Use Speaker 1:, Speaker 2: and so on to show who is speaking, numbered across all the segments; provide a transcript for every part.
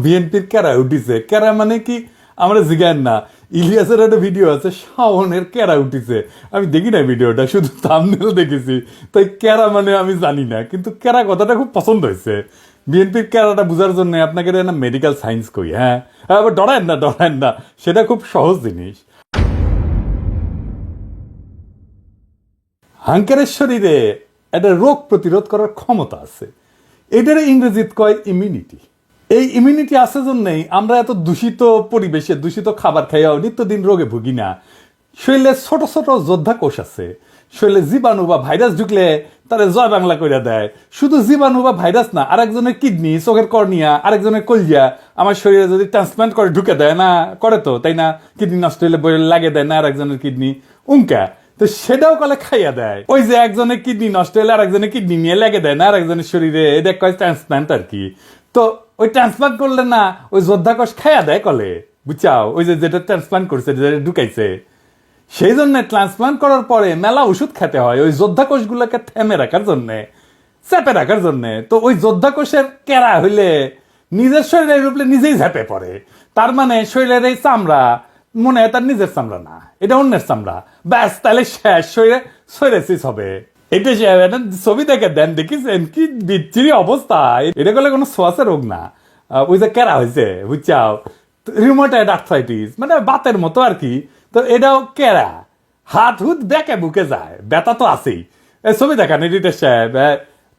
Speaker 1: বিএনপির কেরা উঠিছে, কেরা মানে কি আমরা জিগান না। ইলিয়াসের একটা ভিডিও আছে, শাওনের কেরা উঠিছে, আমি দেখি না ভিডিওটা, শুধু থাম্বনেল দেখেছি, তাই কেরা মানে আমি জানি না, কিন্তু কেরা কথাটা খুব পছন্দ হয়েছে। বিএনপির কেরাটা বোঝার জন্য আপনাকে না মেডিকেল সায়েন্স কই, হ্যাঁ আবার ডরায়েন না, সেটা খুব সহজ জিনিস। হাঙ্কারের শরীরে একটা রোগ প্রতিরোধ করার ক্ষমতা আছে, এটার ইংরেজিত কয় ইমিউনিটি। এই ইমিউনিটি আছে জন্যই আমরা এত দূষিত পরিবেশে দূষিত খাবার খাইয়াও নিত্যদিন রোগে ভুগি না। শরীরে ছোট ছোট যোদ্ধা কোষ আছে, শরীরে জীবাণু বা ভাইরাস ঢুকলে তারা জয় বাংলা করে দেয়। শুধু জীবাণু বা ভাইরাস না, আরেকজনের কিডনি, চোখের কর্নিয়া, আরেকজনের কলজিয়া আমার শরীরে যদি ট্রান্সপ্লান্ট করে ঢুকে দেয় না, করে তো তাই না, কিডনি নষ্ট হলে লাগে দেয় না আরেকজনের কিডনি, উঙ্কা তো সেটাও কলে খাইয়া দেয়। ওই যে একজনের কিডনি নষ্ট হলে আরেকজনের কিডনি নিয়ে লেগে দেয় না আরেকজনের শরীরে, এটা কয় ট্রান্সপ্লান্ট আর কি। তো ওই ট্রান্সপ্লান্ট করলে না ওই যোদ্ধা কোষ খাইয়া দেয় কলে, বুঝছাও, ওই যে যেটা ট্রান্সপ্লান্ট করছে, যেটা ঢুকাইছে, সেই জন্য ট্রান্সপ্লান্ট করার পরে মেলা ওষুধ খেতে হয় ওই যোদ্ধা কোষগুলোকে থেমে রাখার জন্য, চেপে রাখার জন্য। তো ওই যোদ্ধা কোষের কেরা হইলে নিজের শরীরের রূপে নিজেই ঝেপে পড়ে, তার মানে শরীরের এই চামড়া মনে হয় তার নিজের চামড়া না, এটা অন্যের চামড়া, ব্যাস তাহলে শেষ, শরীরে সোরেসিস হবে। এটা ছবি দেখে দেন, দেখিছেন কি বিচ্ছিরি অবস্থা, এটা করলে কোনো সোয়াসে রোগ না, ওই যে কেরা হয়েছে, বুঝছাও, রিউমাটয়েড আর্থ্রাইটিস মানে বাতের মতো আর কি। তো এটাও কেরা, হাত হুত বেঁকে বুকে যায়, ব্যথা তো আছেই, ছবি দেখান এডিটর সাহেব।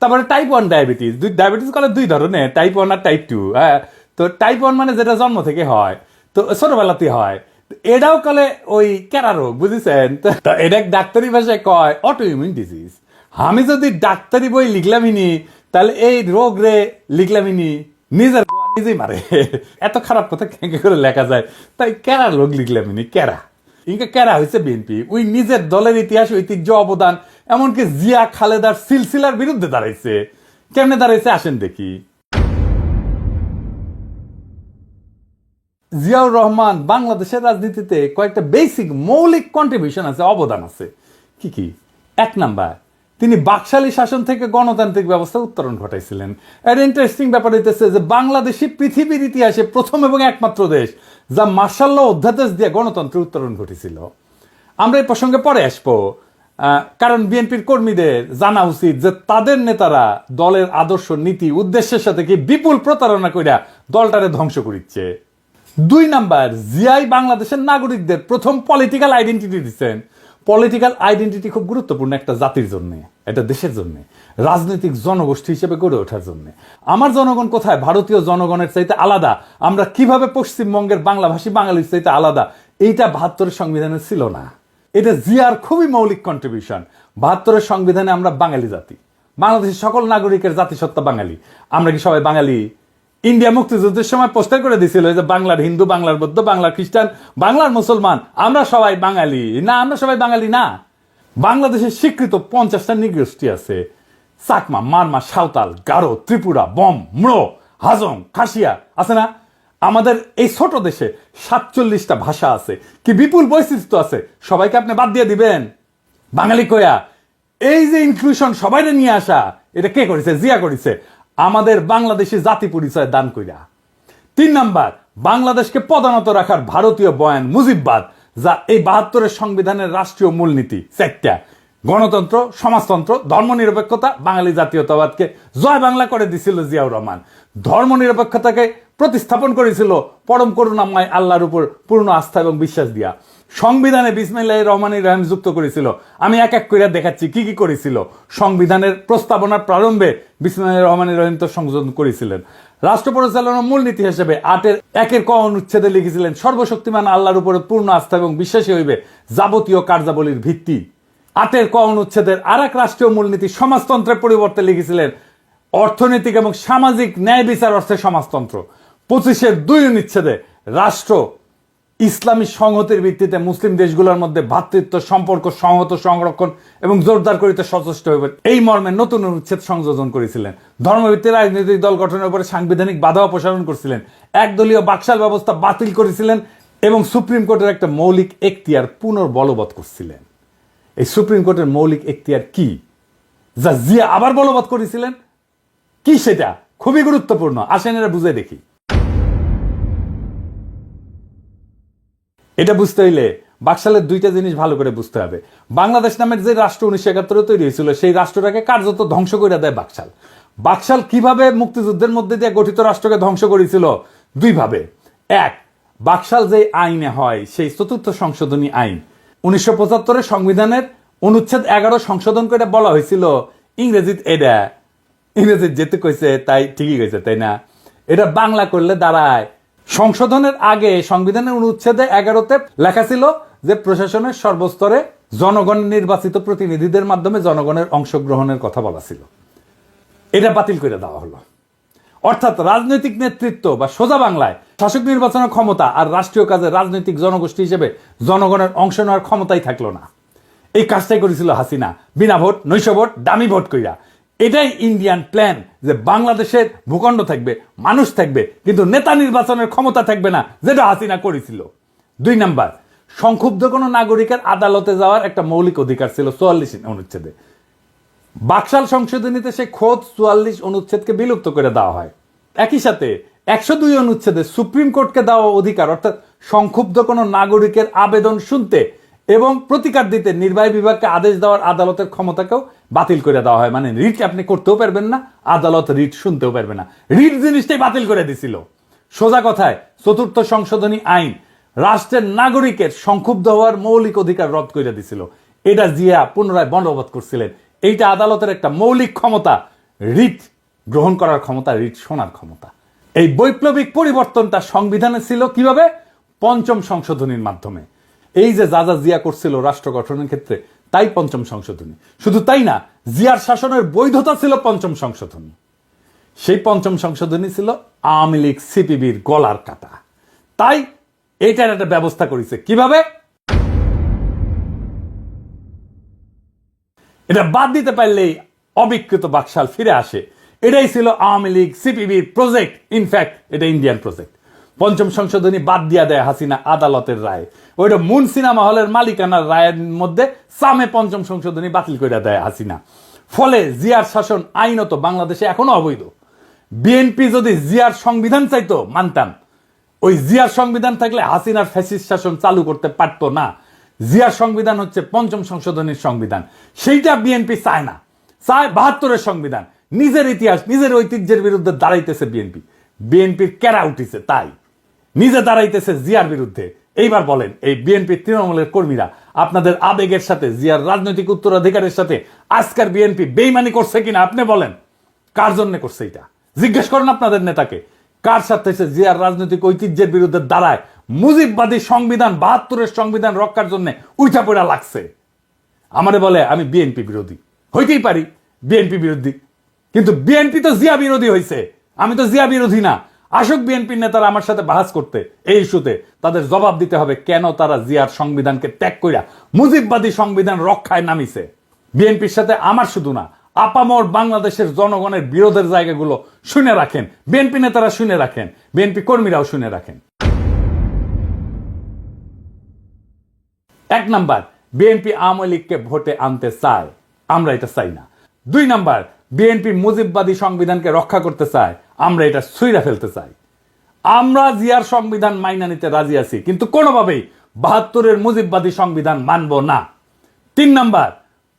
Speaker 1: তারপরে টাইপ 1 ডায়াবেটিস, ডায়াবেটিস করে দুই ধরনের, টাইপ 1 আর টাইপ 2। হ্যাঁ, তো টাইপ 1 মানে যেটা জন্ম থেকে হয়, তো ছোটবেলাতে হয়, এটাও কলে ওই কেরা রোগ, বুঝেছেন। তো এটা ডাক্তারি ভাষায় কয় অটো ইমিউন ডিজিজ। আমি যদি ডাক্তারি বই লিখলামিনি তাহলে এই রোগ রে লিখলামিনি, নিজের নিজেই মারে, এত খারাপ কথা কেঁকে করে লেখা যায়, তাই কেরা রোগ লিখলামিনি, কেরা ইনকা কেরা হয়েছে বিএনপি, ওই নিজের দলের ইতিহাস ঐতিহ্য অবদান, এমনকি জিয়া খালেদার সিলসিলার বিরুদ্ধে দাঁড়াইছে। কেমনে দাঁড়াইছে আসেন দেখি। জিয়াউর রহমান বাংলাদেশের রাজনীতিতে কয়েকটা বেসিক মৌলিক কন্ট্রিবিউশন আছে, অবদান আছে। কি কি? 1 নাম্বার, তিনি বাকশালী শাসন থেকে গণতান্ত্রিক ব্যবস্থা উত্তরণ ঘটাইছিলেন। এর ইন্টারেস্টিং ব্যাপার হইতেছে যে বাংলাদেশই পৃথিবীর ইতিহাসে প্রথম এবং একমাত্র দেশ যা মার্শাল ল অধ্যাদেশ দিয়ে গণতন্ত্রের উত্তরণ ঘটেছিল। আমরা এই প্রসঙ্গে পরে আসবো, কারণ বিএনপির কর্মীদের জানা উচিত যে তাদের নেতারা দলের আদর্শ, নীতি, উদ্দেশ্যের সাথে কি বিপুল প্রতারণা কইরা দলটারে ধ্বংস করিচ্ছে। 2 নাম্বার, জিয়াই বাংলাদেশের নাগরিকদের প্রথম পলিটিক্যাল আইডেন্টিটি দিচ্ছেন। পলিটিক্যাল আইডেন্টিটি খুব গুরুত্বপূর্ণ একটা জাতির জন্য, এটা দেশের জন্য, রাজনৈতিক জনগোষ্ঠী হিসেবে গড়ে ওঠার জন্য। আমার জনগণ কোথায় ভারতীয় জনগণের চাইতে আলাদা, আমরা কিভাবে পশ্চিমবঙ্গের বাংলাভাষী বাঙালির চাইতে আলাদা, এইটা 72 সংবিধানে ছিল না। এটা জিয়ার খুবই মৌলিক কন্ট্রিবিউশন। 72 সংবিধানে আমরা বাঙালি জাতি, বাংলাদেশের সকল নাগরিকের জাতিসত্তা বাঙালি। আমরা কি সবাই বাঙালি? ইন্ডিয়া মুক্তিযুদ্ধের সময় পোস্টার করে দিয়েছিল যে বাংলার হিন্দু, বাংলার বৌদ্ধ, বাংলার খ্রিস্টান, বাংলার মুসলমান, আমরা সবাই বাঙালি না। আমরা সবাই বাঙালি না। বাংলাদেশের স্বীকৃত 50টা নৃগোষ্ঠী আছে, চাকমা, মারমা, সাঁওতাল, গারো, ত্রিপুরা, বম, ম্রো, হাজং, খাসিয়া আছে না। আমাদের এই ছোট দেশে 47টা ভাষা আছে, কি বিপুল বৈচিত্র্য আছে, সবাইকে আপনি বাদ দিয়ে দিবেন বাঙালি কয়া? এই যে ইনক্লুশন, সবাইকে নিয়ে আসা, এটা কে করেছে? জিয়া করেছে, আমাদের বাংলাদেশি জাতি পরিচয় দান কইরা। 3 নাম্বার, বাংলাদেশকে পদানত রাখার ভারতীয় বয়ান মুজিববাদ, যা এই 72 সংবিধানের রাষ্ট্রীয় মূলনীতি 4টা: গণতন্ত্র, সমাজতন্ত্র, ধর্মনিরপেক্ষতা, বাঙালি জাতীয়তাবাদকে জয় বাংলা করে দিছিল জিয়াউর রহমান। ধর্মনিরপেক্ষতাকে প্রতিস্থাপন করেছিল পরম করুণাময় আল্লাহর উপর পূর্ণ আস্থা এবং বিশ্বাস দিয়া। সংবিধানে বিসমিল্লাহির রহমানির রহিম যুক্ত করেছিল। আমি এক এক করে দেখাচ্ছি কি কি করেছিল। সংবিধানের প্রস্তাবনার প্রারম্ভে বিসমিল্লাহির রহমানির রহিম তো সংযোজন করেছিলেন। রাষ্ট্র পরিচালনার মূলনীতি হিসেবে 8-1 ক অনুচ্ছেদে লিখেছিলেন, সর্বশক্তিমান আল্লাহর উপরে পূর্ণ আস্থা এবং বিশ্বাসী হইবে যাবতীয় কার্যাবলীর ভিত্তি। 8 ক অনুচ্ছেদের আর এক রাষ্ট্রীয় মূলনীতি সমাজতন্ত্রের পরিবর্তে লিখেছিলেন, অর্থনৈতিক এবং সামাজিক ন্যায় বিচার অর্থে সমাজতন্ত্র। 25-2 অনুচ্ছেদে রাষ্ট্র ইসলামী সংহতির ভিত্তিতে মুসলিম দেশগুলোর মধ্যে ভ্রাতৃত্ব সম্পর্ক সংহত, সংরক্ষণ এবং জোরদার করিতে সচেষ্ট হইবে, এই মর্মে নতুন অনুচ্ছেদ সংযোজন করেছিলেন। ধর্মভিত্তিক রাজনৈতিক দল গঠনের উপরে সাংবিধানিক বাধা অপসারণ করেছিলেন। একদলীয় বাকশাল ব্যবস্থা বাতিল করেছিলেন এবং সুপ্রিম কোর্টের একটা মৌলিক এখতিয়ার পুনর্বলবৎ করছিলেন। এই সুপ্রিম কোর্টের মৌলিক এখতিয়ার কি, যা জিয়া আবার বলবৎ করেছিলেন? কি সেটা? খুবই গুরুত্বপূর্ণ, আসেন এরা বুঝে দেখি। এটা বুঝতে হইলে বাকশালের দুইটা জিনিস ভালো করে বুঝতে হবে। বাংলাদেশ নামের যে রাষ্ট্র 1971 তৈরি হয়েছিল, সেই রাষ্ট্রটাকে কার্যত ধ্বংস করে দেয় বাকশাল। বাকশাল কিভাবে মুক্তিযুদ্ধের মধ্যে দিয়ে গঠিত রাষ্ট্রকে ধ্বংস করেছিল? দুইভাবে। এক, বাকশাল যে আইনে হয়, সেই 4th সংশোধনী আইন 1975 সংবিধানের অনুচ্ছেদ 11 সংশোধন করে বলা হয়েছিল, ইংরেজিত এটা, ইংরেজিত যেতে কইছে তাই ঠিকই কইছে, তাই না? এটা বাংলা করলে দাঁড়ায়, সংশোধনের আগে সংবিধানের অনুচ্ছেদে 11তে লেখা ছিল যে প্রশাসনের সর্বস্তরে জনগণ নির্বাচিত প্রতিনিধিদের মাধ্যমে জনগণের অংশগ্রহণের কথা বলা ছিল। এটা বাতিল করে দেওয়া হলো। অর্থাৎ রাজনৈতিক নেতৃত্ব বা সোজা বাংলায় শাসক নির্বাচনের ক্ষমতা আর রাষ্ট্রীয় কাজে রাজনৈতিক জনগোষ্ঠী হিসেবে জনগণের অংশ নেওয়ার ক্ষমতাই থাকলো না। এই কাজটাই করেছিল হাসিনা, বিনা ভোট, নৈশ ভোট, দামি ভোট কইরা। এটাই ইন্ডিয়ান প্ল্যান, যে বাংলাদেশের ভূখণ্ড থাকবে, মানুষ থাকবে, কিন্তু নেতা নির্বাচনের ক্ষমতা থাকবে না, যেটা হাসিনা করেছিল। 2 নাম্বার, সংক্ষুব্ধ কোনো নাগরিকের আদালতে যাওয়ার একটা মৌলিক অধিকার ছিল 44 অনুচ্ছেদে। বাকশাল সংশোধনীতে সে খোদ 44 অনুচ্ছেদকে বিলুপ্ত করে দেওয়া হয়। একই সাথে 102 অনুচ্ছেদে সুপ্রিম কোর্টকে দেওয়া অধিকার, অর্থাৎ সংক্ষুব্ধ কোনো নাগরিকের আবেদন শুনতে এবং প্রতিকার দিতে নির্বাহী বিভাগকে আদেশ দেওয়ার আদালতের ক্ষমতাকেও বাতিল করে দেওয়া হয়। মানে রিট আপনি করতেও পারবেন না, আদালত রিট শুনতেও পারবে না। রিট জিনিসটাই বাতিল করে দিছিল। সোজা কথায় 4th সংশোধনী আইন রাষ্ট্রের নাগরিকের সংক্ষুব্ধ হওয়ার মৌলিক অধিকার রদ করে দিছিল। এটা জিয়া পুনরায় বলবৎ করছিলেন। এইটা আদালতের একটা মৌলিক ক্ষমতা, রিট গ্রহণ করার ক্ষমতা, রিট শোনার ক্ষমতা। এই বৈপ্লবিক পরিবর্তনটা সংবিধানে ছিল কিভাবে? 5ম সংশোধনীর মাধ্যমে। এই যে যা যা জিয়া করছিল রাষ্ট্র গঠনের ক্ষেত্রে, তাই 5ম সংশোধনী। শুধু তাই না, জিয়ার শাসনের বৈধতা ছিল 5ম সংশোধনী। সেই 5ম সংশোধনী ছিল আওয়ামী লীগ সিপিবির গলার কাটা। তাই এইটার একটা ব্যবস্থা করেছে কিভাবে? এটা বাদ দিতে পারলেই অবিকৃত বাকশাল ফিরে আসে। এটাই ছিল আওয়ামী লীগ সিপিবির প্রজেক্ট। ইনফ্যাক্ট এটা ইন্ডিয়ান প্রজেক্ট। 5ম সংশোধনী বাদ দিয়া দেয় হাসিনা আদালতের রায়। ওইটা মুন সিনেমা হলের মালিকানার রায়ের মধ্যে সামে 5ম সংশোধনী বাতিল করে দেয় হাসিনা। ফলে জিয়ার শাসন আইনত বাংলাদেশে এখনো অবৈধ। বিএনপি যদি জিয়ার সংবিধান চাইতো, মানতাম। ওই জিয়ার সংবিধান থাকলে হাসিনার ফ্যাসিস্ট শাসন চালু করতে পারতো না। জিয়ার সংবিধান হচ্ছে 5ম সংশোধনীর সংবিধান। সেইটা বিএনপি চায় না, চায় 72-এর সংবিধান। নিজের ইতিহাস, নিজের ঐতিহ্যের বিরুদ্ধে দাঁড়াইতেছে বিএনপি। বিএনপির কেরা উঠিছে, তাই নিজে দাঁড়াইতেছে জিয়ার বিরুদ্ধে। এইবার বলেন, এই বিএনপি তৃণমূলের কর্মীরা আপনাদের আবেগের সাথে, জিয়ার রাজনৈতিক উত্তরাধিকারের সাথে আজকের বিএনপি বেইমানি করছে কিনা আপনি বলেন? কার জন্য করছে এটা জিজ্ঞেস করেন আপনাদের নেতাকে। কার সাথে সে জিয়ার রাজনৈতিক ঐতিহ্যের বিরুদ্ধে দাঁড়ায় মুজিববাদী সংবিধান, 72-এর সংবিধান রক্ষার জন্য উঠা পড়া লাগছে? আমারে বলে আমি বিএনপি বিরোধী। হইতেই পারি বিএনপি বিরোধী, কিন্তু বিএনপি তো জিয়া বিরোধী হয়েছে। আমি তো জিয়া বিরোধী না। আসুক বিএনপির নেতারা আমার সাথে বাহাস করতে এই ইস্যুতে, তাদের জবাব দিতে হবে কেন তারা জিয়ার সংবিধানকে ত্যাগ কইরা মুজিববাদী সংবিধান রক্ষায় নামিছে। বিএনপির সাথে আমার শুধু না, আপামর বাংলাদেশের জনগণের বিরোধের জায়গাগুলো শুনে রাখেন। বিএনপি নেতারা শুনে রাখেন, বিএনপি কর্মীরাও শুনে রাখেন। 1 নাম্বার, বিএনপি আওয়ামী লীগকে ভোটে আনতে চায়, আমরা এটা চাই না। 2 নাম্বার, বিএনপি মুজিববাদী সংবিধানকে রক্ষা করতে চায়, আমরা এটা ছুঁইরা ফেলতে চাই। আমরা জিয়ার সংবিধান মাইনা নিতে রাজি আছি, কিন্তু কোনোভাবেই 72-এর মুজিববাদী সংবিধান মানব না। 3 নাম্বার,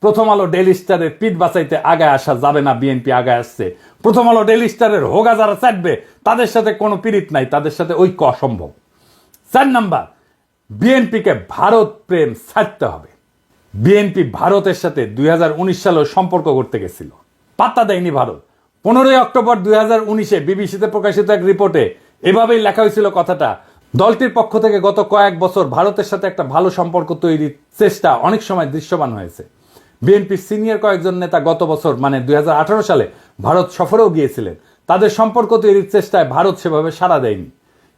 Speaker 1: প্রথম আলো ডেইলি স্টারের পিঠ বাঁচাইতে আগায় আসা যাবে না। বিএনপি আগায় আসছে। প্রথম আলো ডেইলি স্টারের হোগা যারা চাটবে, তাদের সাথে কোনো পীড়িত নাই, তাদের সাথে ঐক্য অসম্ভব। 4 নাম্বার, বিএনপিকে ভারত প্রেম ছাড়তে হবে। বিএনপি ভারতের সাথে 2019 সালেও সম্পর্ক করতে গেছিল, পাত্তা দেয়নি ভারত। 15 অক্টোবর 2019-এ বিবিসিতে প্রকাশিত এক রিপোর্টে এভাবেই লেখা হয়েছিল কথাটা, দলটির পক্ষ থেকে গত কয়েক বছর ভারতের সাথে একটা ভালো সম্পর্ক তৈরির চেষ্টা অনেক সময় দৃশ্যমান হয়েছে। বিএনপির সিনিয়র কয়েকজন নেতা গত বছর মানে 2018 সালে ভারত সফরেও গিয়েছিলেন। তাদের সম্পর্ক তৈরির চেষ্টায় ভারত সেভাবে সাড়া দেয়নি।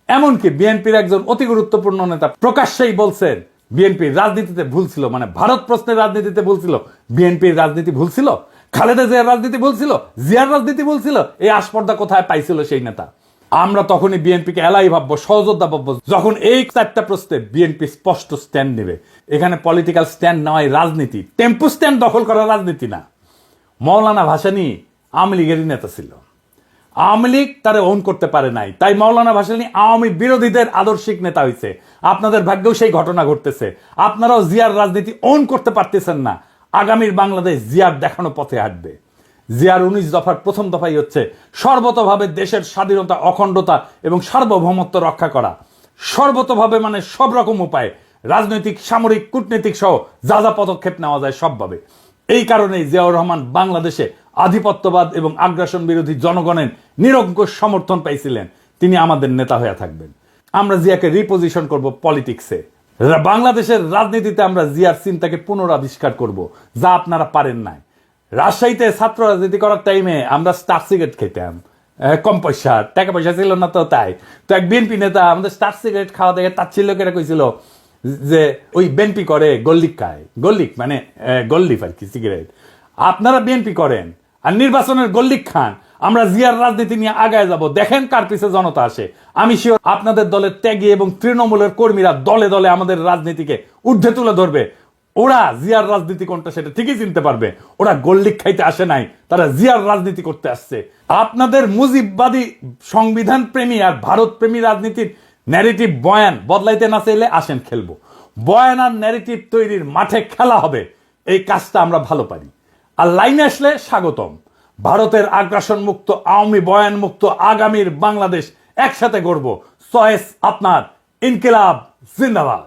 Speaker 1: এমনকি বিএনপির একজন অতি গুরুত্বপূর্ণ নেতা প্রকাশ্যেই বলছেন বিএনপির রাজনীতিতে ভুল ছিল, মানে ভারত প্রশ্নের রাজনীতিতে ভুল ছিল। বিএনপির রাজনীতি ভুল ছিল, খালেদা জিয়ার রাজনীতি ভুল ছিল, জিয়ার রাজনীতি ভুল ছিল। এই আস্পর্ধা কোথায় পাইছিল সেই নেতা? আমরা তখনই বিএনপিকে এলাই ভাববো, সহযোদ্ধা ভাববো, যখন এই 4টা প্রশ্নে বিএনপি স্পষ্ট স্ট্যান্ড নেবে। এখানে পলিটিক্যাল স্ট্যান্ড নেওয়াই রাজনীতি, টেম্পু স্ট্যান্ড দখল করা রাজনীতি না। মৌলানা ভাসানী আওয়ামী লীগেরই নেতা ছিল। আওয়ামী লীগ তারা ওন করতে পারে নাই, তাই মাওলানা ভাসানী আওয়ামী বিরোধীদের আদর্শিক নেতা হয়েছে। আপনাদের ভাগ্যেও সেই ঘটনা ঘটতেছে। আপনারাও জিয়ার রাজনীতি ওন করতে পারতেছেন না। আগামীর বাংলাদেশ জিয়ার দেখানো পথে হাঁটবে। জিয়ার 19 দফার প্রথম দফাই হচ্ছে সর্বতভাবে দেশের স্বাধীনতা, অখণ্ডতা এবং সার্বভৌমত্ব রক্ষা করা। সর্বতভাবে মানে সব রকম উপায়ে, রাজনৈতিক, সামরিক, কূটনৈতিক সহ যা যা পদক্ষেপ নেওয়া যায় সবভাবে। এই কারণেই জিয়াউর রহমান বাংলাদেশে আধিপত্যবাদ এবং আগ্রাসন বিরোধী জনগণের নিরঙ্কুশ সমর্থন পাইছিলেন। তিনি আমাদের নেতা হয়ে থাকবেন। আমরা জিয়াকে রিপোজিশন করব পলিটিক্সে। বাংলাদেশের রাজনীতিতে আমরা জিয়ার চিন্তাকে পুনরাবিষ্কার করব, যা আপনারা পারেন নাই। রাজশাহীতে ছাত্র রাজনীতি করার টাইমে আমরা স্টার সিগারেট খেতাম, কম পয়সা, টাকা পয়সা ছিল না, তো তাই তো এক বিএনপি নেতা আমাদের স্টার সিগারেট খাওয়া দেখে তাচ্ছিল্য করে কইছিল যে ওই বিএনপি করে গল্লিক খায়। গল্লিক মানে গল্লিফ আর কি, সিগারেট। আপনারা বিএনপি করেন আর নির্বাচনের গল্লিক খান। আমরা জিয়ার রাজনীতি নিয়ে আগায় যাব, দেখেন কার পিছে জনতা আসে। আমি শিওর আপনাদের দলের ত্যাগী এবং তৃণমূলের কর্মীরা দলে দলে আমাদের রাজনীতিকে ঊর্ধ্বে তুলে ধরবে। ওরা জিয়ার রাজনীতি কোনটা সেটা ঠিকই চিনতে পারবে। ওরা গল্লিক খাইতে আসে নাই, তারা জিয়ার রাজনীতি করতে আসছে। আপনাদের মুজিববাদী, সংবিধান প্রেমী আর ভারত প্রেমী রাজনীতির ন্যারেটিভ বয়ান বদলাইতে না চাইলে আসেন খেলবো। বয়ান আর ন্যারেটিভ তৈরির মাঠে খেলা হবে। এই কাজটা আমরা ভালো পারি। আর লাইনে আসলে স্বাগতম। ভারতের আগ্রাসন মুক্ত, আওয়ামী বয়ান মুক্ত আগামীর বাংলাদেশ একসাথে গড়ব। চয়েস আপনার। ইনকিলাব জিন্দাবাদ।